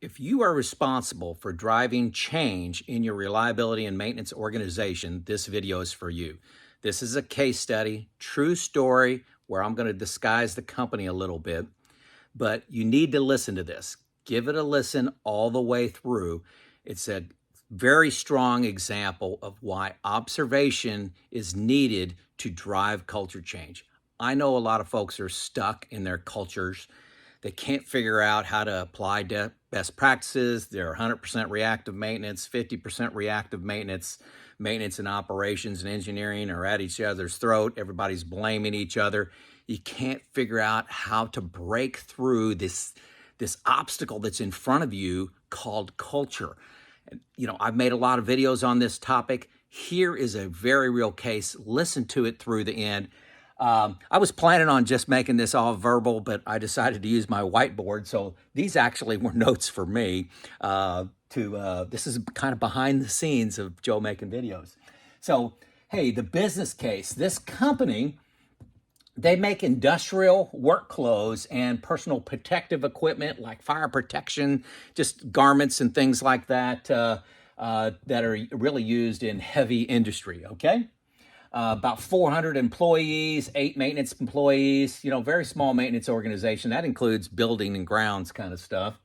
If you are responsible for driving change in your reliability and maintenance organization, this video is for you. This is a case study, true story, where I'm going to disguise the company a little bit, but you need to listen to this. Give it a listen all the way through. It's a very strong example of why observation is needed to drive culture change. I know a lot of folks are stuck in their cultures. They can't figure out how to apply best practices. They're 100% reactive maintenance, 50% reactive maintenance. Maintenance and operations and engineering are at each other's throat. Everybody's blaming each other. You can't figure out how to break through this obstacle that's in front of you called culture. You know, I've made a lot of videos on this topic. Here is a very real case. Listen to it through the end. I was planning on just making this all verbal, but I decided to use my whiteboard. So these actually were notes for me. This is kind of behind the scenes of Joe making videos. So, hey, the business case. This company, they make industrial work clothes and personal protective equipment like fire protection, just garments and things like that that are really used in heavy industry, okay? About 400 employees, 8 maintenance employees, you know, very small maintenance organization. That includes building and grounds kind of stuff.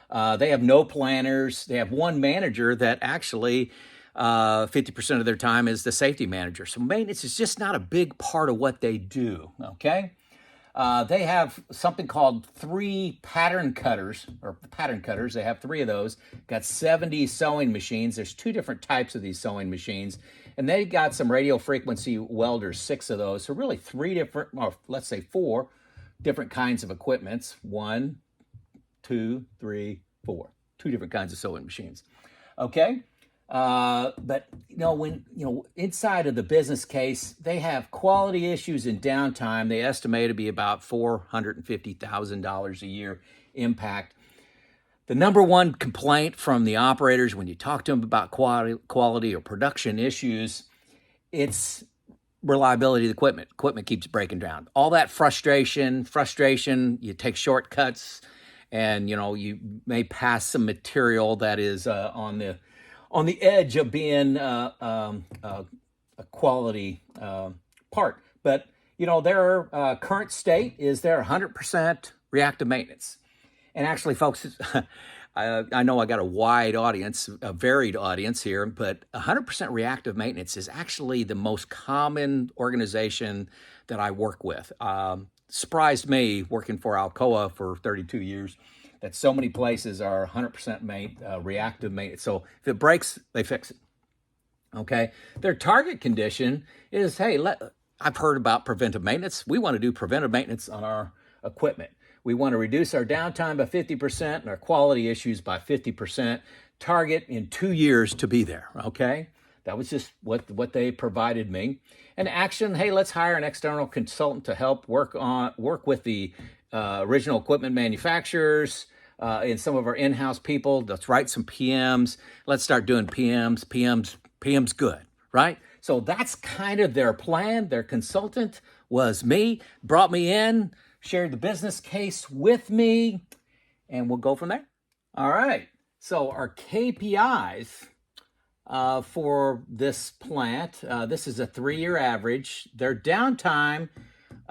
They have no planners. They have one manager that actually 50% of their time is the safety manager. So maintenance is just not a big part of what they do, okay? They have something called 3 pattern cutters, or pattern cutters. They have 3 of those. Got 70 sewing machines. There's 2 different types of these sewing machines. And they got some radio frequency welders, 6 of those. So really 3 different, or let's say 4 different kinds of equipments. 1, 2, 3, 4. 2 different kinds of sewing machines. Okay? But inside of the business case, they have quality issues and downtime. They estimate to be about $450,000 a year impact. The number one complaint from the operators when you talk to them about quality or production issues, it's reliability of the equipment. Equipment keeps breaking down. All that frustration, you take shortcuts, and you may pass some material that is on the edge of being a quality part. But their current state is they're 100% reactive maintenance. And actually, folks, I know I got a wide audience, a varied audience here, but 100% reactive maintenance is actually the most common organization that I work with. Surprised me working for Alcoa for 32 years that so many places are 100% reactive maintenance. So if it breaks, they fix it. Okay. Their target condition is, hey, I've heard about preventive maintenance. We want to do preventive maintenance on our equipment. We want to reduce our downtime by 50% and our quality issues by 50%. Target in 2 years to be there, okay? That was just what they provided me. And action, hey, let's hire an external consultant to help work with the original equipment manufacturers and some of our in-house people. Let's write some PMs. Let's start doing PMs. PM's good, right? So that's kind of their plan. Their consultant was me, brought me in, shared the business case with me, and we'll go from there. All right. So our KPIs for this plant, this is a 3-year average. Their downtime,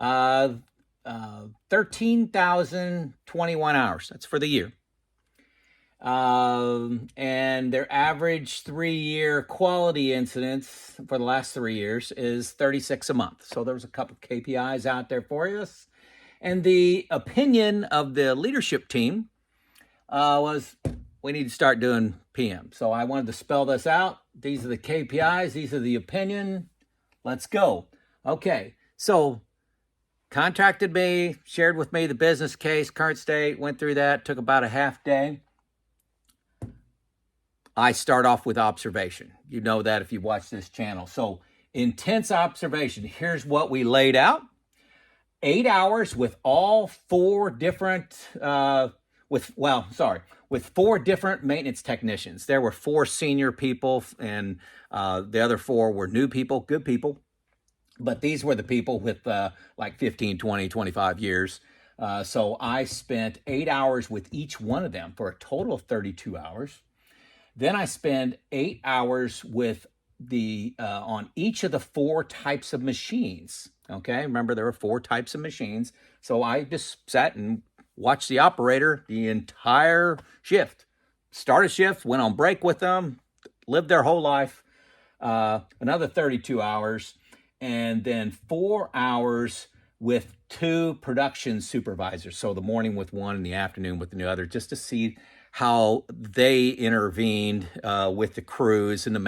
13,021 hours. That's for the year. And their average 3-year quality incidence for the last 3 years is 36 a month. So there's a couple KPIs out there for us. And the opinion of the leadership team was, we need to start doing PM. So I wanted to spell this out. These are the KPIs. These are the opinion. Let's go. Okay. So contacted me, shared with me the business case, current state, went through that, took about a half day. I start off with observation. You know that if you watch this channel. So intense observation. Here's what we laid out. 8 hours with all 4 different, with 4 different maintenance technicians. There were 4 senior people, and the other 4 were new people, good people. But these were the people with like 15, 20, 25 years So I spent 8 hours with each one of them for a total of 32 hours. Then I spend 8 hours with the on each of the 4 types of machines. Okay, remember there were 4 types of machines. So I just sat and watched the operator the entire shift. Start a shift, went on break with them, lived their whole life. Another 32 hours, and then 4 hours with 2 production supervisors. So the morning with one and the afternoon with the other, just to see how they intervened with the crews and the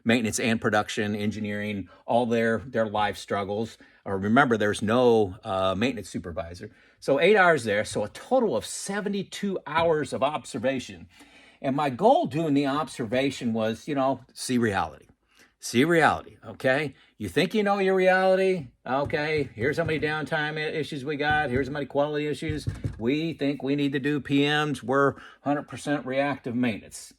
maintenance and production engineering, all their life struggles. Or remember, there's no maintenance supervisor. So 8 hours there. So a total of 72 hours of observation. And my goal doing the observation was, see reality. See reality, okay? You think you know your reality? Okay, here's how many downtime issues we got. Here's how many quality issues. We think we need to do PMs. We're 100% reactive maintenance.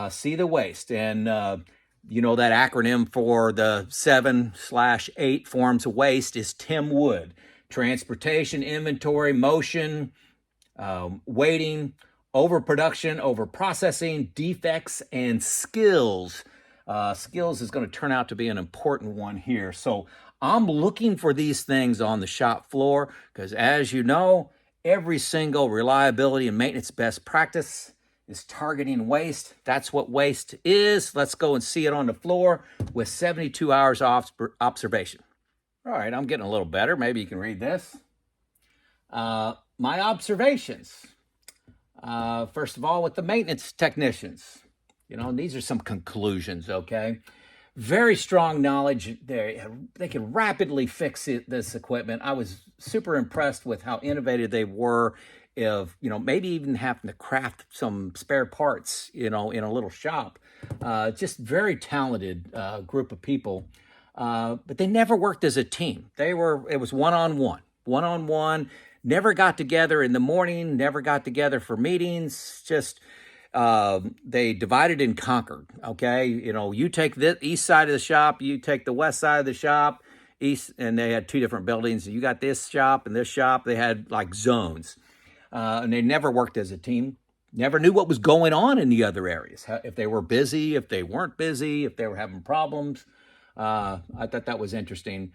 See the waste. And that acronym for the 7/8 forms of waste is TIM Wood. Transportation, inventory, motion, waiting, overproduction, overprocessing, defects, and skills. Skills is going to turn out to be an important one here. So I'm looking for these things on the shop floor because, as you know, every single reliability and maintenance best practice is targeting waste. That's what waste is. Let's go and see it on the floor with 72 hours of observation. All right, I'm getting a little better. Maybe you can read this. My observations. First of all, with the maintenance technicians. These are some conclusions, okay? Very strong knowledge. They can rapidly fix this equipment. I was super impressed with how innovative they were of, maybe even having to craft some spare parts, in a little shop. Just very talented group of people. But they never worked as a team. It was one-on-one, never got together in the morning, never got together for meetings, just they divided and conquered, okay? You take the east side of the shop, you take the west side of the shop, east, and they had 2 different buildings. You got this shop and this shop. They had like zones, and they never worked as a team, never knew what was going on in the other areas, if they were busy, if they weren't busy, if they were having problems. I thought that was interesting.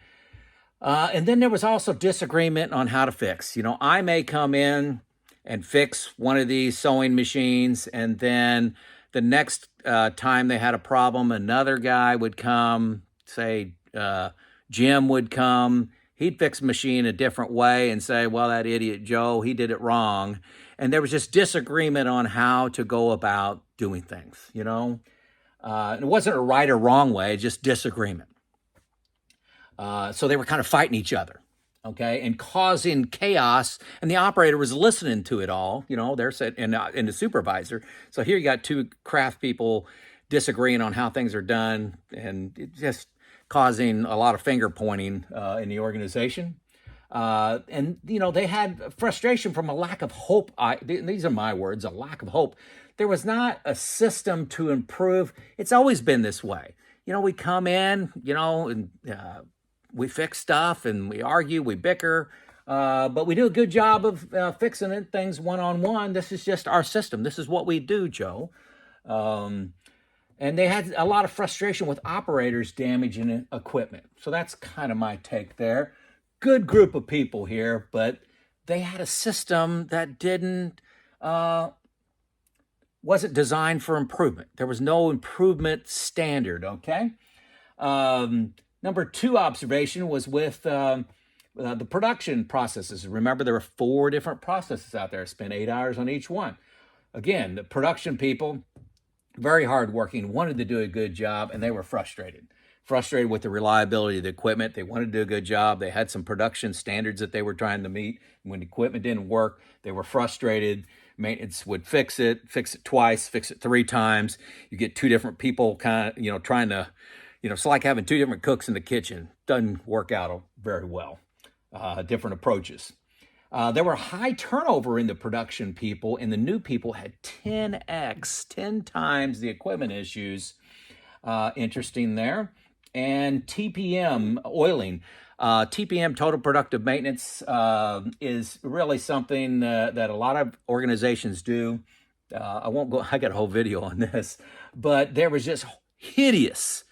And then there was also disagreement on how to fix. I may come in and fix one of these sewing machines, and then the next time they had a problem, another guy would come, say Jim would come, he'd fix the machine a different way and say, well, that idiot Joe, he did it wrong. And there was just disagreement on how to go about doing things, It wasn't a right or wrong way, just disagreement. So they were kind of fighting each other, okay, and causing chaos. And the operator was listening to it all, they're and the supervisor. So here you got 2 craft people disagreeing on how things are done, and it just causing a lot of finger pointing in the organization. And they had frustration from a lack of hope. These are my words, a lack of hope. There was not a system to improve. It's always been this way. We come in, and we fix stuff and we argue, we bicker, but we do a good job of fixing things one-on-one. This is just our system. This is what we do, Joe. And they had a lot of frustration with operators damaging equipment. So that's kind of my take there. Good group of people here, but they had a system that wasn't designed for improvement. There was no improvement standard, okay? Number 2 observation was with the production processes. Remember, there were 4 different processes out there. I spent 8 hours on each one. Again, the production people, very hardworking, wanted to do a good job, and they were frustrated with the reliability of the equipment. They wanted to do a good job. They had some production standards that they were trying to meet. When the equipment didn't work, they were frustrated. Maintenance would fix it twice, fix it 3 times. You get 2 different people kind of, trying to, it's like having 2 different cooks in the kitchen. Doesn't work out very well. Different approaches. There were high turnover in the production people, and the new people had 10 times the equipment issues. Interesting there. and TPM oiling. TPM, total productive maintenance, is really something that a lot of organizations do. I won't go, I got a whole video on this, but there was just hideous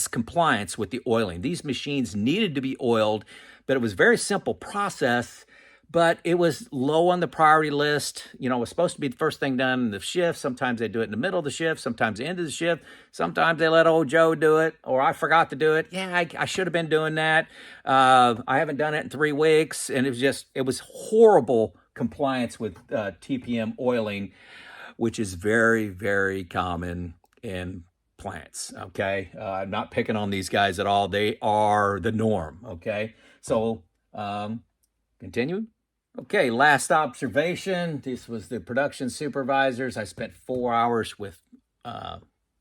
compliance with the oiling. These machines needed to be oiled, but it was a very simple process, but it was low on the priority list. You know, it was supposed to be the first thing done in the shift. Sometimes they do it in the middle of the shift, sometimes the end of the shift. Sometimes they let old Joe do it, or I forgot to do it. Yeah, I should have been doing that. I haven't done it in 3 weeks. And it was horrible compliance with TPM oiling, which is very, very common in plants. Okay. I'm not picking on these guys at all. They are the norm. Okay. So, continue. Okay, last observation. This was the production supervisors. I spent 4 hours with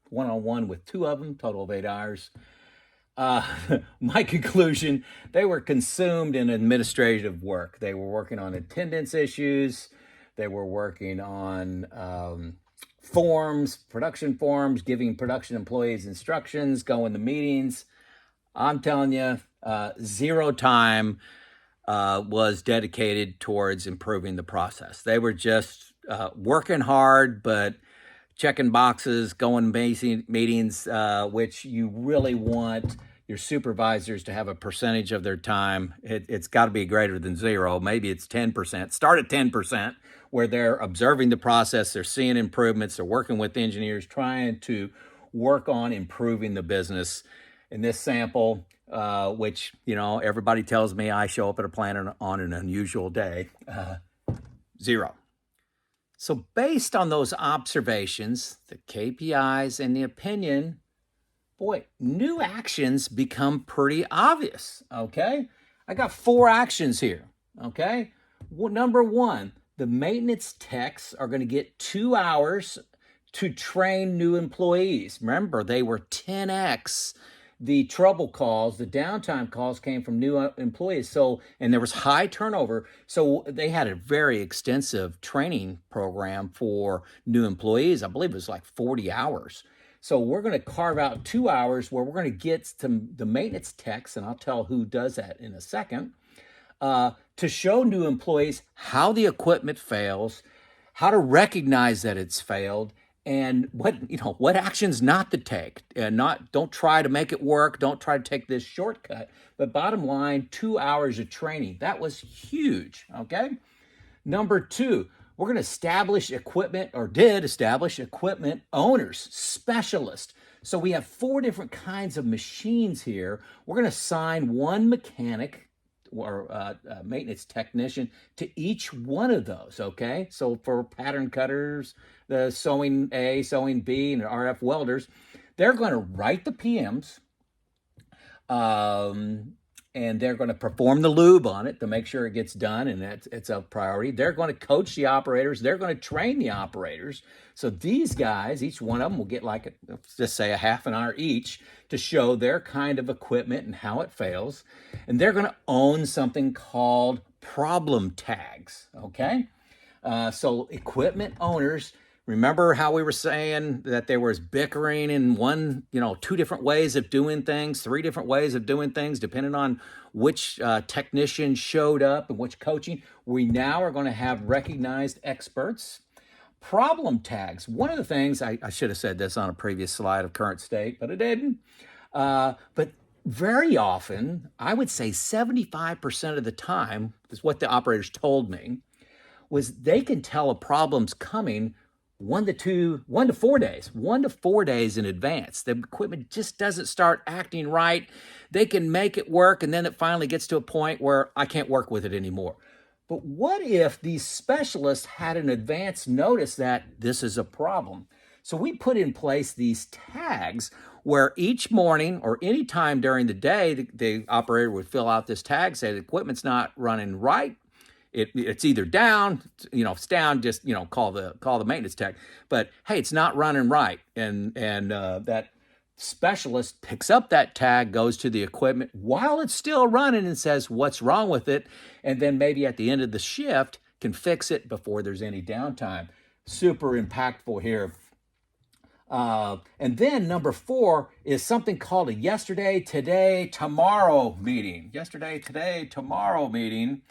one-on-one with 2 of them, total of 8 hours. My conclusion, they were consumed in administrative work. They were working on attendance issues. They were working on forms, production forms, giving production employees instructions, going to meetings. I'm telling you, zero time was dedicated towards improving the process. They were just working hard, but checking boxes, going to meetings, which you really want your supervisors to have a percentage of their time. It's got to be greater than 0. Maybe it's 10%. Start at 10%, where they're observing the process, they're seeing improvements, they're working with engineers, trying to work on improving the business. In this sample, which, you know, everybody tells me I show up at a plant on an unusual day, 0. So based on those observations, the KPIs and the opinion, boy, new actions become pretty obvious, okay? I got 4 actions here, okay? Well, number 1, the maintenance techs are going to get 2 hours to train new employees. Remember, they were 10x. The trouble calls, the downtime calls came from new employees. So, and there was high turnover. So they had a very extensive training program for new employees. I believe it was like 40 hours. So we're going to carve out 2 hours where we're going to get to the maintenance techs, and I'll tell who does that in a second, to show new employees how the equipment fails, how to recognize that it's failed, and what actions not to take. Don't try to make it work. Don't try to take this shortcut. But bottom line, 2 hours of training. That was huge. Okay. Number 2, we're going to establish equipment owners, specialists. So we have 4 different kinds of machines here. We're going to assign 1 mechanic or maintenance technician to each one of those, okay? So for pattern cutters, the sewing A, sewing B, and the RF welders, they're going to write the PMs, and they're going to perform the lube on it to make sure it gets done, and it's a priority. They're going to coach the operators. They're going to train the operators. So these guys, each one of them will get like, let's just say, a half an hour each to show their kind of equipment and how it fails. And they're going to own something called problem tags, okay? So equipment owners, remember how we were saying that there was bickering in 2 different ways of doing things, 3 different ways of doing things, depending on which technician showed up and which coaching. We now are going to have recognized experts. Problem tags. One of the things, I should have said this on a previous slide of current state, but I didn't. But very often, I would say 75% of the time, is what the operators told me, was they can tell a problem's coming 1 to 4 days in advance. The equipment just doesn't start acting right. They can make it work, and then it finally gets to a point where I can't work with it anymore. But what if these specialists had an advance notice that this is a problem? So we put in place these tags where each morning or any time during the day, the operator would fill out this tag, say the equipment's not running right. It's either down, it's down, just, call the maintenance tech. But hey, it's not running right. And that specialist picks up that tag, goes to the equipment while it's still running and says, what's wrong with it? And then maybe at the end of the shift can fix it before there's any downtime. Super impactful here. And then number 4 is something called a yesterday, today, tomorrow meeting. Yesterday, today, tomorrow meeting.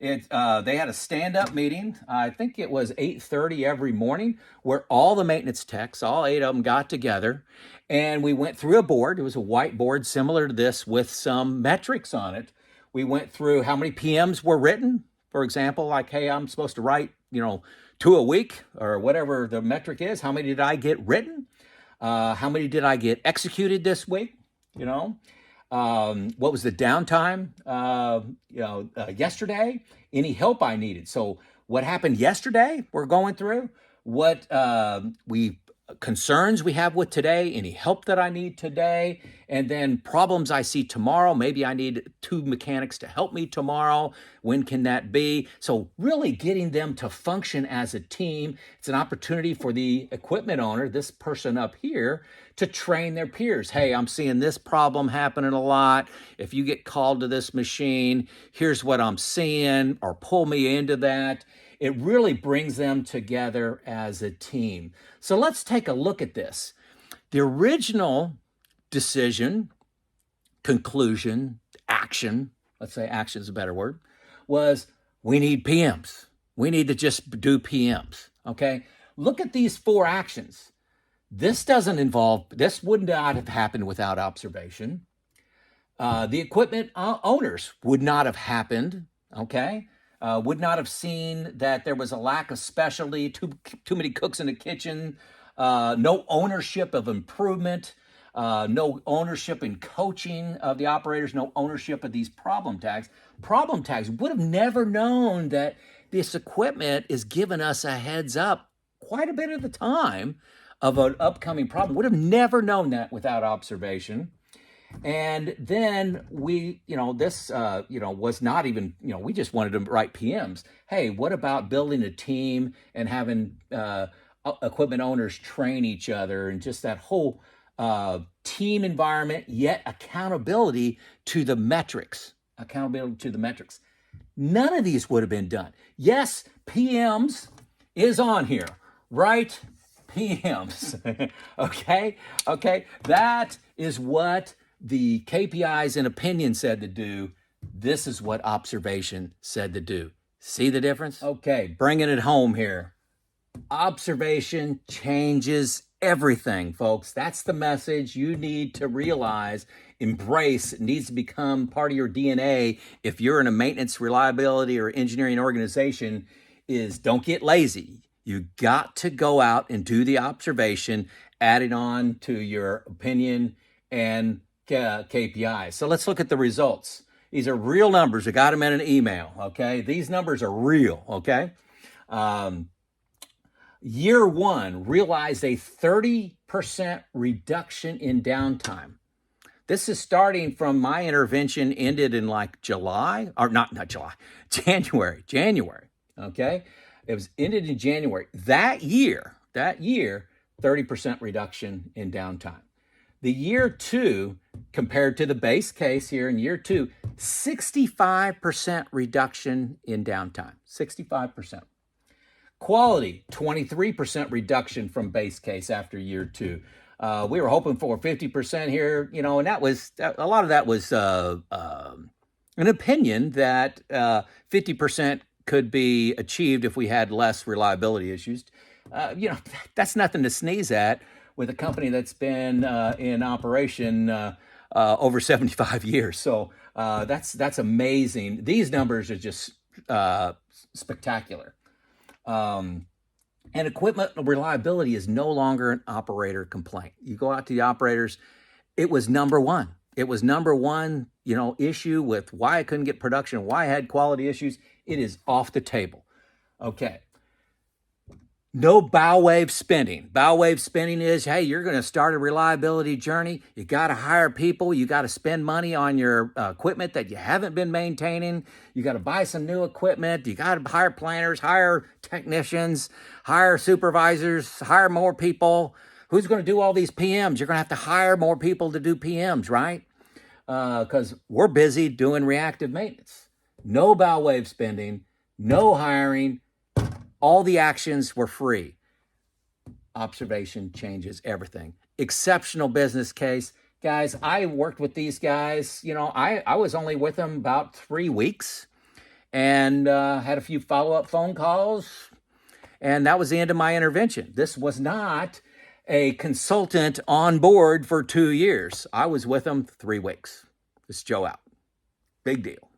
They had a stand-up meeting. I think it was 8:30 every morning, where all the maintenance techs, all 8 of them, got together, and we went through a board. It was a whiteboard similar to this with some metrics on it. We went through how many PMs were written. For example, like, hey, I'm supposed to write, 2 a week or whatever the metric is. How many did I get written? How many did I get executed this week? What was the downtime, yesterday? Any help I needed? So what happened yesterday? We're going through what concerns we have with today, any help that I need today, and then problems I see tomorrow. Maybe I need 2 mechanics to help me tomorrow. When can that be? So really getting them to function as a team. It's an opportunity for the equipment owner, this person up here, to train their peers. Hey, I'm seeing this problem happening a lot. If you get called to this machine, here's what I'm seeing, or pull me into that. It really brings them together as a team. So let's take a look at this. The original decision, conclusion, action, let's say action is a better word, was we need PMs. We need to just do PMs, okay? Look at these 4 actions. This would not have happened without observation. The equipment owners would not have happened, okay? Would not have seen that there was a lack of specialty, too many cooks in the kitchen, no ownership of improvement, no ownership in coaching of the operators, no ownership of these problem tags. Problem tags would have never known that this equipment is giving us a heads up quite a bit of the time of an upcoming problem. Would have never known that without observation. And then this was not even, we just wanted to write PMs. Hey, what about building a team and having equipment owners train each other, and just that whole team environment, yet accountability to the metrics. None of these would have been done. Yes, PMs is on here, right? PMs. Okay. That is what the KPIs and opinion said to do. This is what observation said to do. See the difference? Okay, bringing it home here. Observation changes everything, folks. That's the message you need to realize, embrace. It needs to become part of your DNA if you're in a maintenance, reliability, or engineering organization, is don't get lazy. You got to go out and do the observation, add it on to your opinion and KPIs. So let's look at the results. These are real numbers. I got them in an email, okay? These numbers are real, okay? Year 1 realized a 30% reduction in downtime. This is starting from my intervention, ended in like July, or not July, January, okay? It was ended in January. That year, 30% reduction in downtime. The year 2, compared to the base case here in year 2, 65% reduction in downtime, 65%. Quality, 23% reduction from base case after year 2. We were hoping for 50% here, and a lot of that was an opinion that 50% could be achieved if we had less reliability issues. That's nothing to sneeze at with a company that's been in operation over 75 years. So that's amazing. These numbers are just spectacular. And equipment reliability is no longer an operator complaint. You go out to the operators, it was number one. It was number one, issue with why I couldn't get production, why I had quality issues. It is off the table. Okay. No bow wave spending. Bow wave spending is, hey, you're going to start a reliability journey. You got to hire people. You got to spend money on your equipment that you haven't been maintaining. You got to buy some new equipment. You got to hire planners, hire technicians, hire supervisors, hire more people. Who's going to do all these PMs? You're going to have to hire more people to do PMs, right? Because we're busy doing reactive maintenance. No bow wave spending, no hiring. All the actions were free. Observation changes everything. Exceptional business case. Guys, I worked with these guys. I was only with them about 3 weeks and had a few follow-up phone calls. And that was the end of my intervention. This was not a consultant on board for 2 years. I was with them 3 weeks. This is Joe out. Big deal.